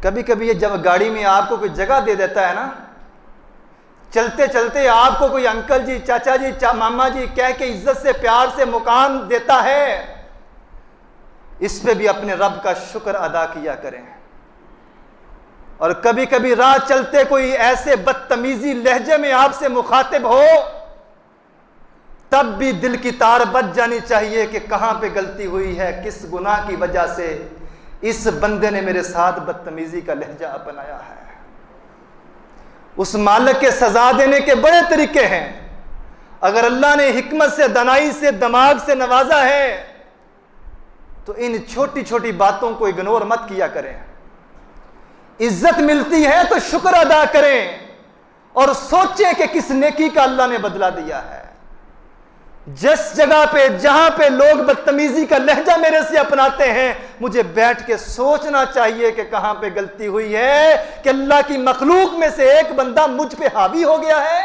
کبھی کبھی یہ جب گاڑی میں آپ کو کوئی جگہ دے دیتا ہے نا، چلتے چلتے آپ کو کوئی انکل جی، چاچا جی، ماما جی کہہ کے عزت سے پیار سے مقام دیتا ہے، اس پہ بھی اپنے رب کا شکر ادا کیا کریں۔ اور کبھی کبھی راہ چلتے کوئی ایسے بدتمیزی لہجے میں آپ سے مخاطب ہو، تب بھی دل کی تار بج جانی چاہیے کہ کہاں پہ غلطی ہوئی ہے، کس گناہ کی وجہ سے اس بندے نے میرے ساتھ بدتمیزی کا لہجہ اپنایا ہے۔ اس مالک کے سزا دینے کے بڑے طریقے ہیں۔ اگر اللہ نے حکمت سے، دانائی سے، دماغ سے نوازا ہے تو ان چھوٹی چھوٹی باتوں کو اگنور مت کیا کریں۔ عزت ملتی ہے تو شکر ادا کریں اور سوچیں کہ کس نیکی کا اللہ نے بدلہ دیا ہے۔ جس جگہ پہ، جہاں پہ لوگ بدتمیزی کا لہجہ میرے سے اپناتے ہیں، مجھے بیٹھ کے سوچنا چاہیے کہ کہاں پہ غلطی ہوئی ہے، کہ اللہ کی مخلوق میں سے ایک بندہ مجھ پہ حاوی ہو گیا ہے،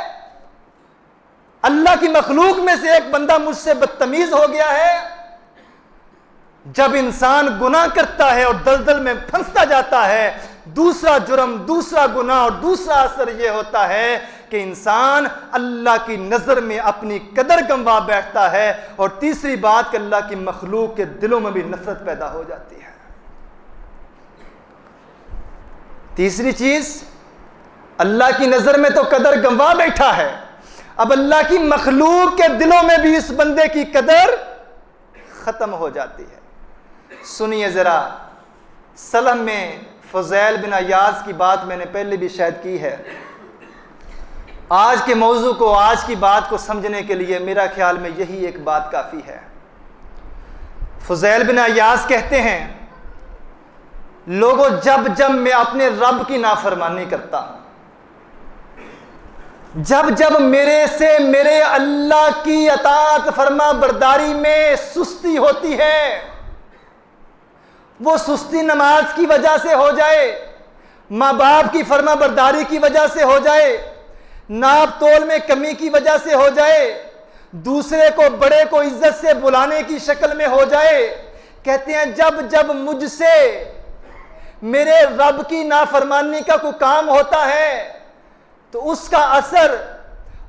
اللہ کی مخلوق میں سے ایک بندہ مجھ سے بدتمیز ہو گیا ہے۔ جب انسان گناہ کرتا ہے اور دلدل میں پھنستا جاتا ہے، دوسرا جرم، دوسرا گناہ اور دوسرا اثر یہ ہوتا ہے کہ انسان اللہ کی نظر میں اپنی قدر گنوا بیٹھتا ہے، اور تیسری بات کہ اللہ کی مخلوق کے دلوں میں بھی نفرت پیدا ہو جاتی ہے۔ تیسری چیز، اللہ کی نظر میں تو قدر گنوا بیٹھا ہے، اب اللہ کی مخلوق کے دلوں میں بھی اس بندے کی قدر ختم ہو جاتی ہے۔ سنیے ذرا، سلم میں فضیل بن عیاض کی بات میں نے پہلے بھی شاید کی ہے۔ آج کے موضوع کو، آج کی بات کو سمجھنے کے لیے میرا خیال میں یہی ایک بات کافی ہے۔ فضیل بن عیاض کہتے ہیں، لوگوں جب جب میں اپنے رب کی نافرمانی کرتا ہوں، جب جب میرے سے میرے اللہ کی اطاعت فرما برداری میں سستی ہوتی ہے، وہ سستی نماز کی وجہ سے ہو جائے، ماں باپ کی فرما برداری کی وجہ سے ہو جائے، ناپ تول میں کمی کی وجہ سے ہو جائے، دوسرے کو، بڑے کو عزت سے بلانے کی شکل میں ہو جائے، کہتے ہیں جب جب مجھ سے میرے رب کی نافرمانی کا کوئی کام ہوتا ہے تو اس کا اثر،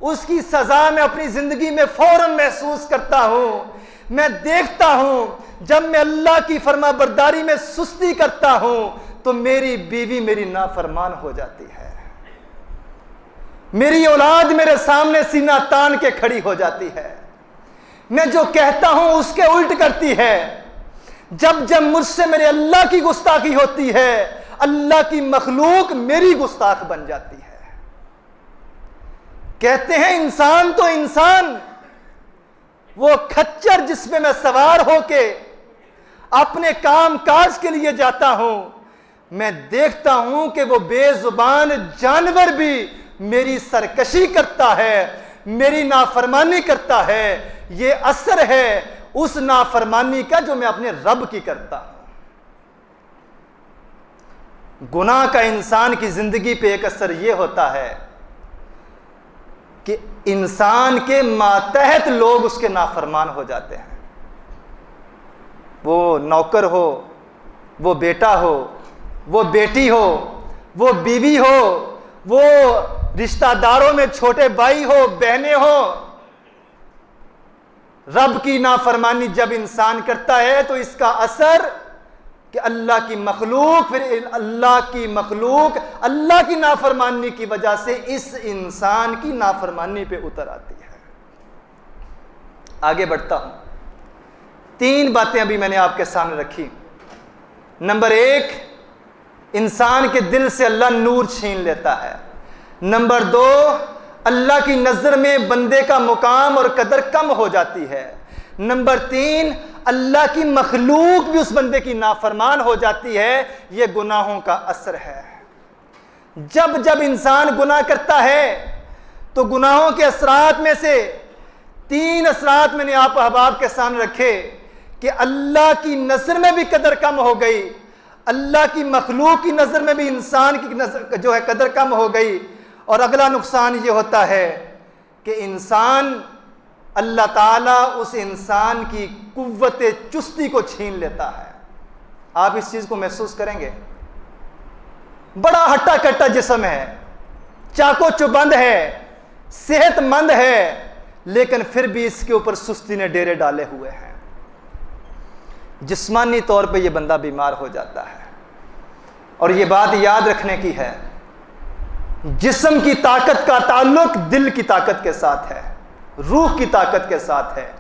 اس کی سزا میں اپنی زندگی میں فوراً محسوس کرتا ہوں۔ میں دیکھتا ہوں جب میں اللہ کی فرما برداری میں سستی کرتا ہوں تو میری بیوی میری نافرمان ہو جاتی ہے، میری اولاد میرے سامنے سینہ تان کے کھڑی ہو جاتی ہے، میں جو کہتا ہوں اس کے الٹ کرتی ہے۔ جب جب مجھ سے میرے اللہ کی گستاخی ہوتی ہے، اللہ کی مخلوق میری گستاخ بن جاتی ہے۔ کہتے ہیں انسان تو انسان، وہ کھچر جس پہ میں سوار ہو کے اپنے کام کاج کے لیے جاتا ہوں، میں دیکھتا ہوں کہ وہ بے زبان جانور بھی میری سرکشی کرتا ہے، میری نافرمانی کرتا ہے۔ یہ اثر ہے اس نافرمانی کا جو میں اپنے رب کی کرتا ہوں۔ گناہ کا انسان کی زندگی پہ ایک اثر یہ ہوتا ہے کہ انسان کے ماتحت لوگ اس کے نافرمان ہو جاتے ہیں، وہ نوکر ہو، وہ بیٹا ہو، وہ بیٹی ہو، وہ بیوی ہو، وہ رشتہ داروں میں چھوٹے بھائی ہو، بہنیں ہو۔ رب کی نافرمانی جب انسان کرتا ہے تو اس کا اثر کہ اللہ کی مخلوق، پھر اللہ کی مخلوق اللہ کی نافرمانی کی وجہ سے اس انسان کی نافرمانی پہ اتر آتی ہے۔ آگے بڑھتا ہوں، 3 باتیں ابھی میں نے آپ کے سامنے رکھی۔ نمبر 1، انسان کے دل سے اللہ نور چھین لیتا ہے۔ نمبر 2، اللہ کی نظر میں بندے کا مقام اور قدر کم ہو جاتی ہے۔ نمبر 3، اللہ کی مخلوق بھی اس بندے کی نافرمان ہو جاتی ہے۔ یہ گناہوں کا اثر ہے۔ جب جب انسان گناہ کرتا ہے تو گناہوں کے اثرات میں سے 3 اثرات میں نے آپ احباب کے سامنے رکھے کہ اللہ کی نظر میں بھی قدر کم ہو گئی، اللہ کی مخلوق کی نظر میں بھی انسان کی نظر جو ہے قدر کم ہو گئی، اور اگلا نقصان یہ ہوتا ہے کہ انسان، اللہ تعالیٰ اس انسان کی قوت چستی کو چھین لیتا ہے۔ آپ اس چیز کو محسوس کریں گے۔ بڑا ہٹا کٹا جسم ہے، چاقو چوبند ہے، صحت مند ہے، لیکن پھر بھی اس کے اوپر سستی نے ڈیرے ڈالے ہوئے ہیں۔ جسمانی طور پہ یہ بندہ بیمار ہو جاتا ہے۔ اور یہ بات یاد رکھنے کی ہے، جسم کی طاقت کا تعلق دل کی طاقت کے ساتھ ہے، روح کی طاقت کے ساتھ ہے۔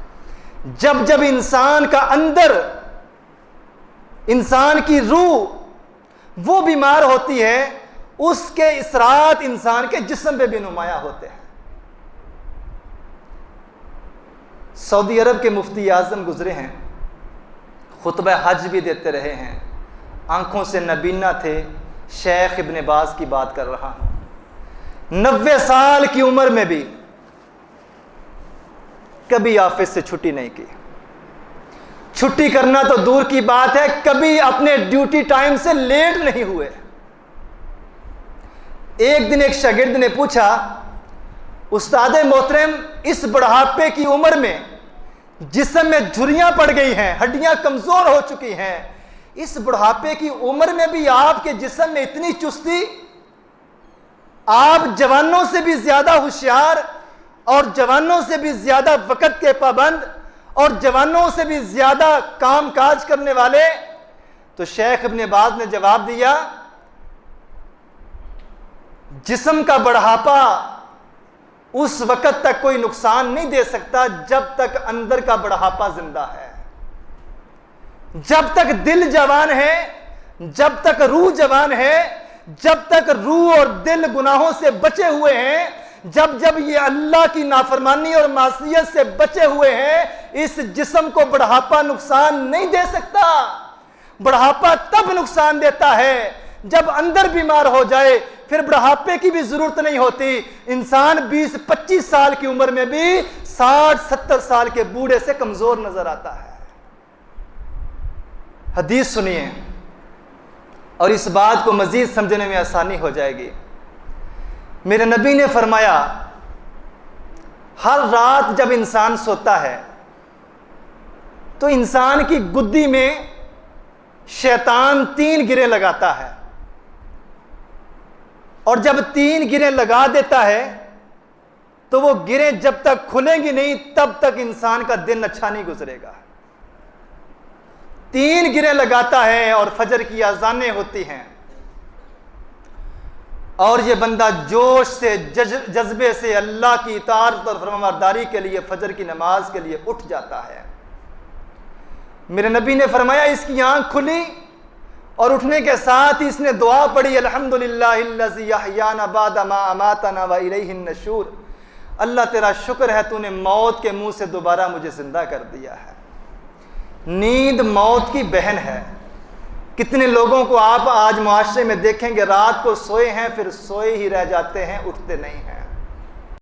جب جب انسان کا اندر، انسان کی روح وہ بیمار ہوتی ہے، اس کے اثرات انسان کے جسم پہ بھی نمایاں ہوتے ہیں۔ سعودی عرب کے مفتی اعظم گزرے ہیں، خطبہ حج بھی دیتے رہے ہیں، آنکھوں سے نبینا تھے۔ شیخ ابن باز کی بات کر رہا ہوں، 90 سال کی عمر میں بھی کبھی آفس سے چھٹی نہیں کی۔ چھٹی کرنا تو دور کی بات ہے، کبھی اپنے ڈیوٹی ٹائم سے لیٹ نہیں ہوئے۔ ایک دن ایک شاگرد نے پوچھا، استاد محترم اس بڑھاپے کی عمر میں جسم میں جھریاں پڑ گئی ہیں، ہڈیاں کمزور ہو چکی ہیں، اس بڑھاپے کی عمر میں بھی آپ کے جسم میں اتنی چستی، آپ جوانوں سے بھی زیادہ ہوشیار اور جوانوں سے بھی زیادہ وقت کے پابند اور جوانوں سے بھی زیادہ کام کاج کرنے والے۔ تو شیخ ابن باز نے جواب دیا، جسم کا بڑھاپا اس وقت تک کوئی نقصان نہیں دے سکتا جب تک اندر کا بڑھاپا زندہ ہے، جب تک دل جوان ہے، جب تک روح جوان ہے، جب تک روح اور دل گناہوں سے بچے ہوئے ہیں، جب جب یہ اللہ کی نافرمانی اور معصیت سے بچے ہوئے ہیں، اس جسم کو بڑھاپا نقصان نہیں دے سکتا۔ بڑھاپا تب نقصان دیتا ہے جب اندر بیمار ہو جائے، پھر بڑھاپے کی بھی ضرورت نہیں ہوتی۔ انسان 20-25 سال کی عمر میں بھی 60-70 سال کے بوڑھے سے کمزور نظر آتا ہے۔ حدیث سنیے اور اس بات کو مزید سمجھنے میں آسانی ہو جائے گی۔ میرے نبی نے فرمایا، ہر رات جب انسان سوتا ہے تو انسان کی گدی میں شیطان 3 گرے لگاتا ہے، اور جب 3 گرے لگا دیتا ہے تو وہ گرے جب تک کھلیں گی نہیں تب تک انسان کا دن اچھا نہیں گزرے گا۔ 3 گرے لگاتا ہے اور فجر کی اذانیں ہوتی ہیں، اور یہ بندہ جوش سے جذبے سے اللہ کی اطاعت اور فرمانبرداری کے لیے فجر کی نماز کے لیے اٹھ جاتا ہے۔ میرے نبی نے فرمایا، اس کی آنکھ کھلی اور اٹھنے کے ساتھ ہی اس نے دعا پڑھی، الحمدللہ الذی احیانا بعد ما اماتنا والیہ النشور۔ اللہ تیرا شکر ہے تو نے موت کے منہ سے دوبارہ مجھے زندہ کر دیا ہے۔ نیند موت کی بہن ہے۔ کتنے لوگوں کو آپ آج معاشرے میں دیکھیں گے، رات کو سوئے ہیں پھر سوئے ہی رہ جاتے ہیں، اٹھتے نہیں ہیں۔